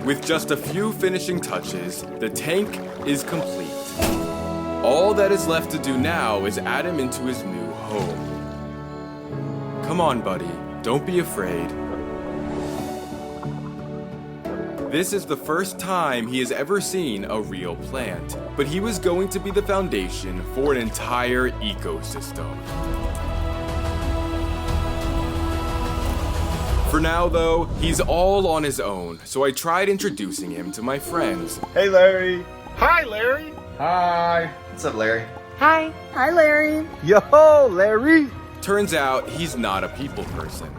With just a few finishing touches, the tank is complete. All that is left to do now is add him into his new home. Come on, buddy, don't be afraid. This is the first time he has ever seen a real plant, but he was going to be the foundation for an entire ecosystem. For now, though, he's all on his own, so I tried introducing him to my friends. Hey, Larry. Hi, Larry. Hi. What's up, Larry? Hi. Hi, Larry. Yo, Larry. Turns out he's not a people person.